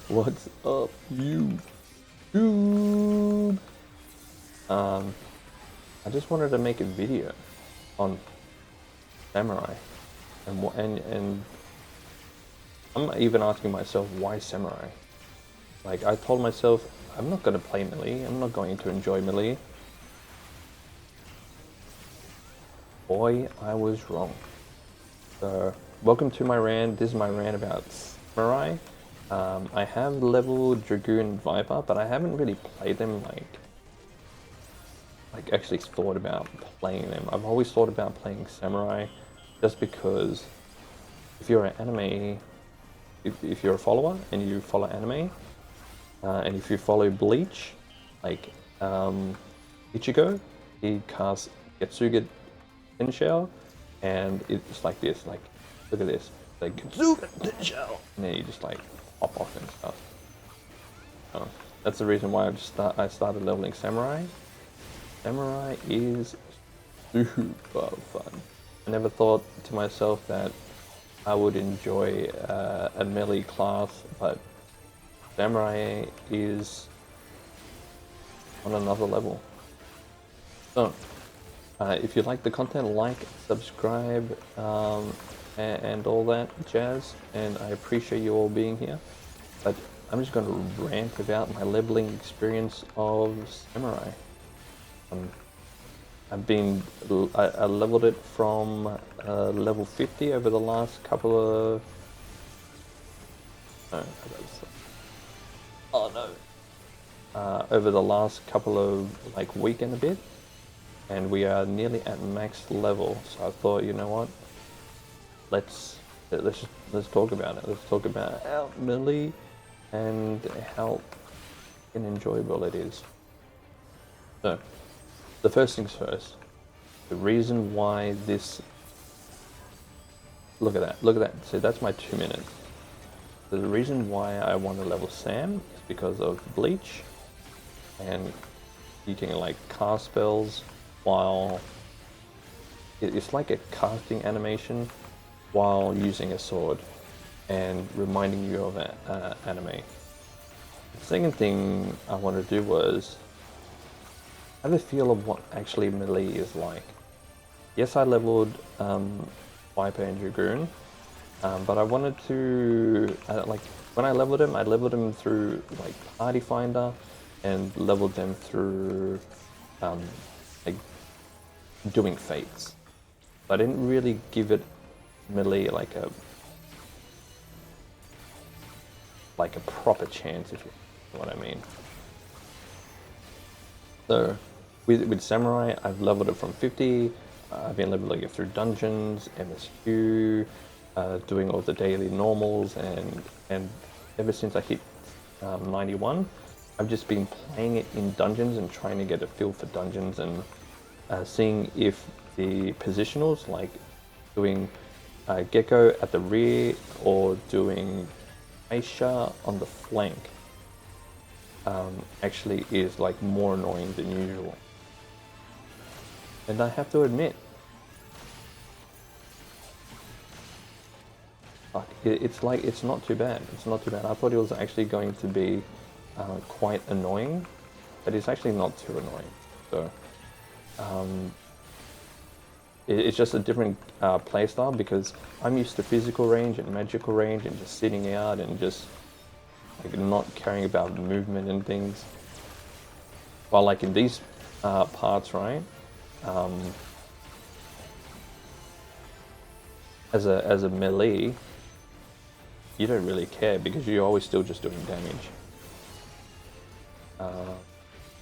What's up, YouTube? I just wanted to make a video on samurai, and I'm even asking myself, why samurai? Like, I told myself, I'm not going to play melee, I'm not going to enjoy melee. Boy, I was wrong. So, welcome to my rant. This is my rant about samurai. I have leveled Dragoon Viper, but I haven't really played them, like actually thought about playing them. I've always thought about playing samurai, just because if you're an anime, if you're a follower and you follow anime, and if you follow Bleach, like Ichigo, he casts Getsuga Tensho, and it's like this, like, look at this, like Getsuga Tensho, and then you just like pop off and stuff. That's the reason why I started leveling samurai. Samurai is super fun. I never thought to myself that I would enjoy a melee class, but samurai is on another level. So, if you like the content, like, subscribe, and all that jazz, and I appreciate you all being here. But I'm just going to rant about my leveling experience of samurai. I leveled it from level 50 over the last couple of... over the last couple of, like, week and a bit, and we are nearly at max level. So I thought, you know what? Let's talk about it. Let's talk about how melee and how enjoyable it is. So, the first things first. The reason why this... Look at that. See, that's my 2 minutes. So the reason why I want to level Sam is because of Bleach, and you can like cast spells while... It's like a casting animation while using a sword, and reminding you of anime. The second thing I wanted to do was have a feel of what actually melee is like. Yes, I leveled Viper and Dragoon, but I wanted to, like, when I leveled him through like Party Finder, and leveled them through like doing fates. I didn't really give it melee like a proper chance, if you know what I mean. So with samurai, I've leveled it from 50. I've been leveling it through dungeons, MSQ, doing all the daily normals, and ever since I hit 91, I've just been playing it in dungeons and trying to get a feel for dungeons, and seeing if the positionals, like doing Gecko at the rear or doing Aisha on the flank, actually is like more annoying than usual. And I have to admit, it's not too bad. It's not too bad. I thought it was actually going to be quite annoying, but it's actually not too annoying. So it's just a different playstyle, because I'm used to physical range and magical range and just sitting out and just like not caring about movement and things. While like in these parts, right? As a melee, you don't really care because you're always still just doing damage.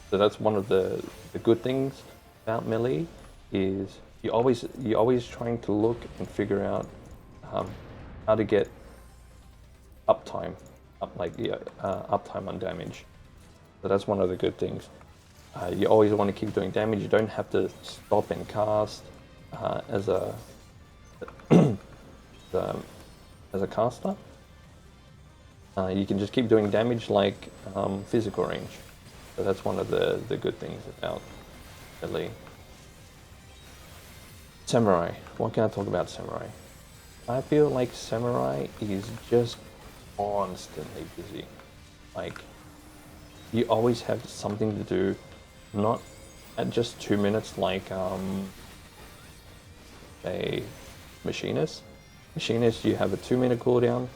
So that's one of the good things about melee, is you're always trying to look and figure out how to get uptime, uptime on damage. So that's one of the good things. You always want to keep doing damage. You don't have to stop and cast as a as a caster. You can just keep doing damage like physical range. So that's one of the good things about melee. Samurai. What can I talk about samurai? I feel like samurai is just constantly busy. like you always have something to do, not at just 2 minutes like a machinist. Machinist, you have a 2-minute cooldown,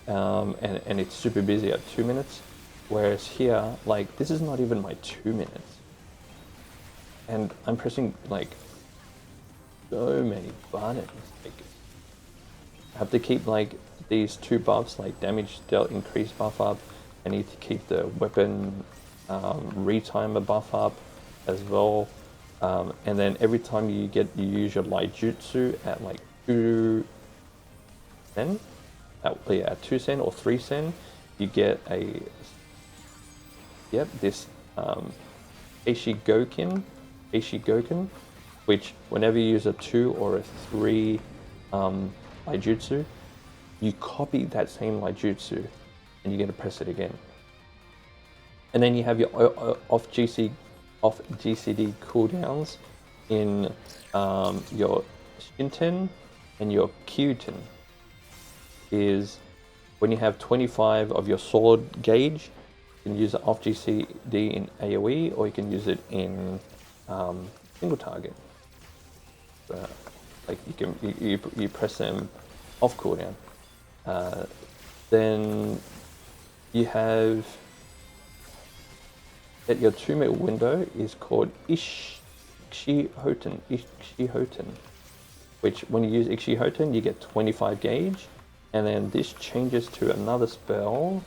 and it's super busy at 2 minutes. Whereas here, like, this is not even my 2 minutes. And I'm pressing, like, so many buttons. Like, I have to keep, like, these 2 buffs, like damage dealt increase buff up. I need to keep the weapon retimer buff up as well. And then every time you use your light jutsu at like 2 sen, at 2 sen or 3 sen, you get this Eishigoken, which whenever you use a 2 or a 3 light jutsu, you copy that same light jutsu and you get to press it again. And then you have your off GCD cooldowns in your Shinten and your Kyuten. Is when you have 25 of your sword gauge, you can use it off GCD in AoE, or you can use it in single target. Like you press them off cooldown. Then you have that your 2-minute window is called Ikshihoten, which when you use Ikshihoten, you get 25 gauge, and then this changes to another spell,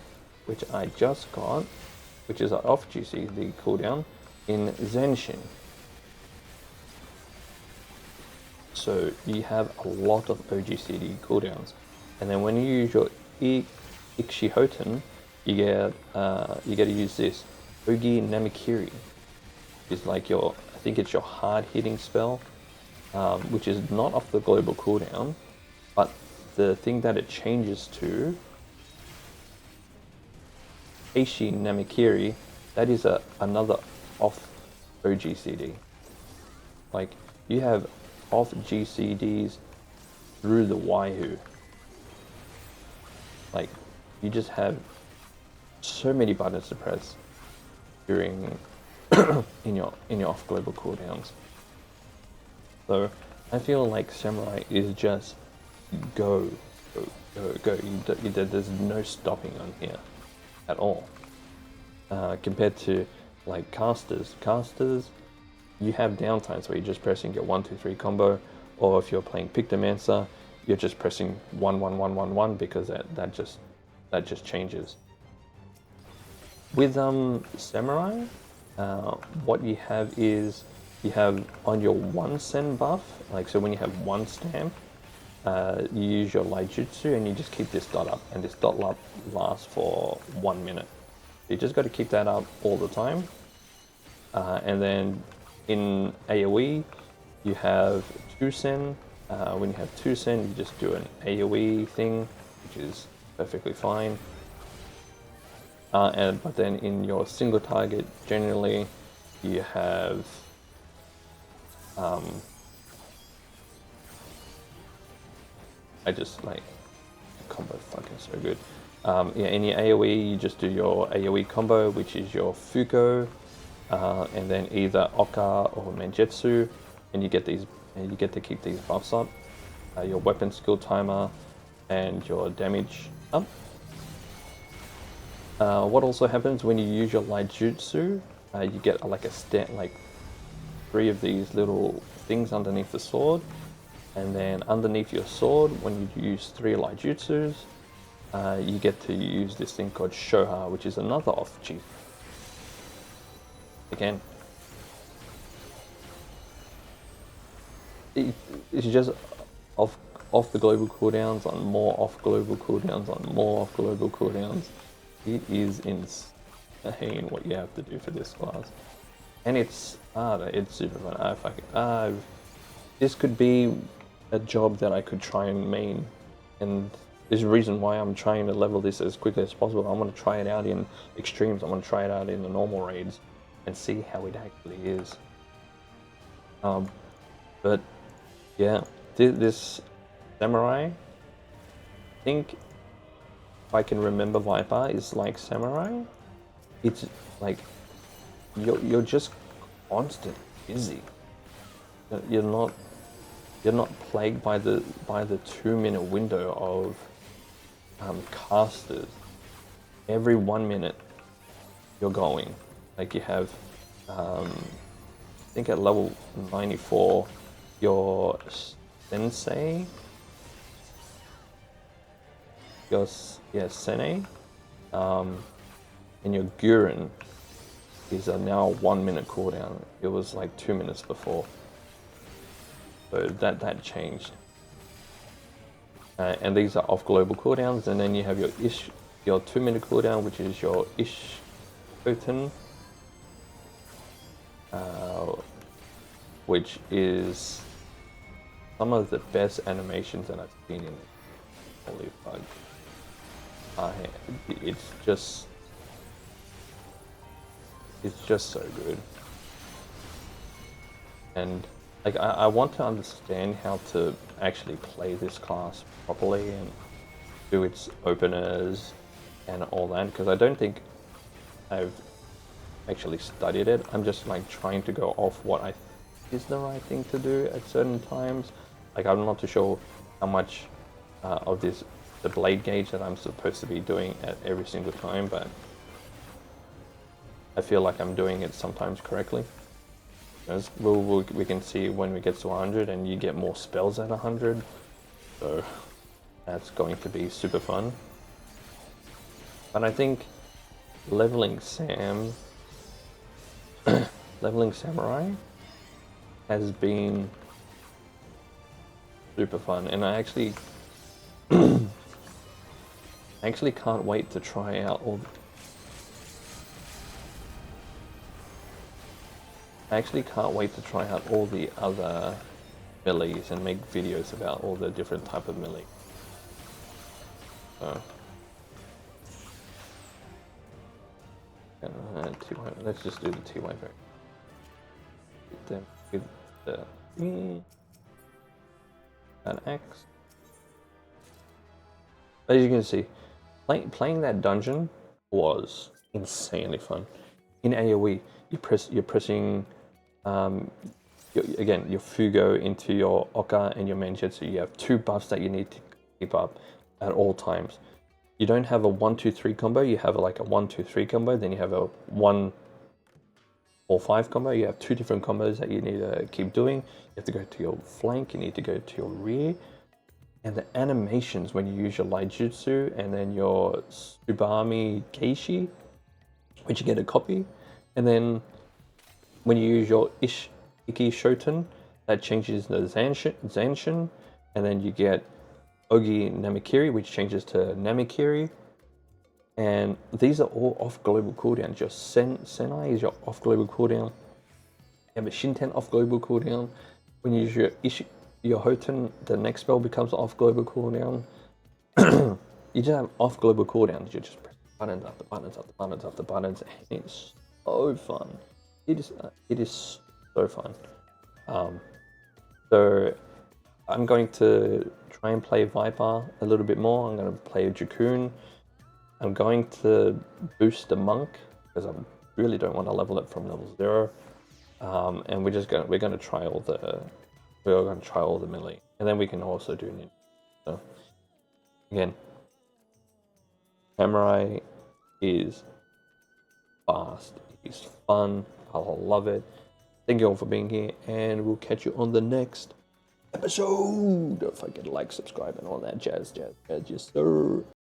which I just got, which is an off GCD cooldown in Zenshin. So you have a lot of OGCD cooldowns, and then when you use your Ikshihoten, you get to use this Ogi Namikiri. It's like I think it's your hard hitting spell, which is not off the global cooldown, but the thing that it changes to, Eishi Namikiri, that is another off OGCD. Like, you have off GCDs through the Waihu. Like, you just have so many buttons to press during in your off global cooldowns. So I feel like Samurai is just go. There's no stopping on here at all. Compared to like casters, you have downtimes where you're just pressing your 1-2-3 combo, or if you're playing Pictomancer, you're just pressing 1-1-1-1-1 because that just changes. With Samurai, what you have is you have on your 1 sen buff, like so when you have 1 stamp, you use your light jutsu and you just keep this dot up, and this dot up lasts for 1 minute. You just got to keep that up all the time. And then in AoE, you have 2 sen. When you have 2 sen, you just do an AoE thing, which is perfectly fine. But then in your single target, generally, you have I just like combo fucking so good. Yeah, in your AoE, you just do your AoE combo, which is your Fuko, and then either Oka or Manjetsu, and you get to keep these buffs up. Your weapon skill timer and your damage up. What also happens when you use your light jutsu, you get like like 3 of these little things underneath the sword, and then underneath your sword, when you use 3 light jutsus, you get to use this thing called Shoha, which is another off G. Again, it's just off the global cooldowns on more off global cooldowns on more off global cooldowns. It is insane what you have to do for this class, and it's harder. It's super fun. This could be a job that I could try and main, and there's a reason why I'm trying to level this as quickly as possible. I want to try it out in extremes. I want to try it out in the normal raids and see how it actually is. But yeah, this Samurai, I think if I can remember Viper is like Samurai, it's like you're just constant busy. You're not plagued by the 2-minute window of casters. Every 1 minute you're going. Like you have, I think at level 94, your sensei, sene, and your Gurren is now 1 minute cooldown. It was like 2 minutes before. So that changed. And these are off global cooldowns, and then you have your 2 minute cooldown, which is your Ish Toten, which is some of the best animations that I've seen in Holy Fuck. It's just so good. And like I want to understand how to actually play this class properly and do its openers and all that, because I don't think I've actually studied it. I'm just like trying to go off what I think is the right thing to do at certain times. Like I'm not too sure how much of the blade gauge that I'm supposed to be doing at every single time, but I feel like I'm doing it sometimes correctly. As we can see when we get to 100 and you get more spells at 100, so that's going to be super fun. But I think leveling Samurai has been super fun, and I actually can't wait to try out all the other melees and make videos about all the different type of melee. So, let's just do the TY very. Then with the an X. As you can see, playing that dungeon was insanely fun. In AoE, you're pressing your Fugo into your Oka and your Menjutsu. You have 2 buffs that you need to keep up at all times. You don't have a 1-2-3 combo, you have like a 1-2-3 combo, then you have a 1-4-5 combo. You have 2 different combos that you need to keep doing. You have to go to your flank, you need to go to your rear. And the animations when you use your Light Jutsu and then your Tsubami Keishi, which you get a copy, and then when you use your Iki Shoten, that changes the Zanshin, and then you get Ogi Namikiri, which changes to Namikiri. And these are all off global cooldown. Your Senai is your off global cooldown. You have a Shinten off global cooldown. When you use your Hoten, the next spell becomes off global cooldown. You just have off global cooldowns. You just press buttons after buttons after buttons after buttons, and it's so fun. It is so fun. So I'm going to try and play Viper a little bit more. I'm going to play a Jakun. I'm going to boost the Monk because I really don't want to level it from level 0. And we're going to try all the melee, and then we can also do ninja. So again, Samurai is fast, it's fun, I'll love it. Thank you all for being here, and we'll catch you on the next episode. Don't forget to like, subscribe, and all that jazz, yes sir.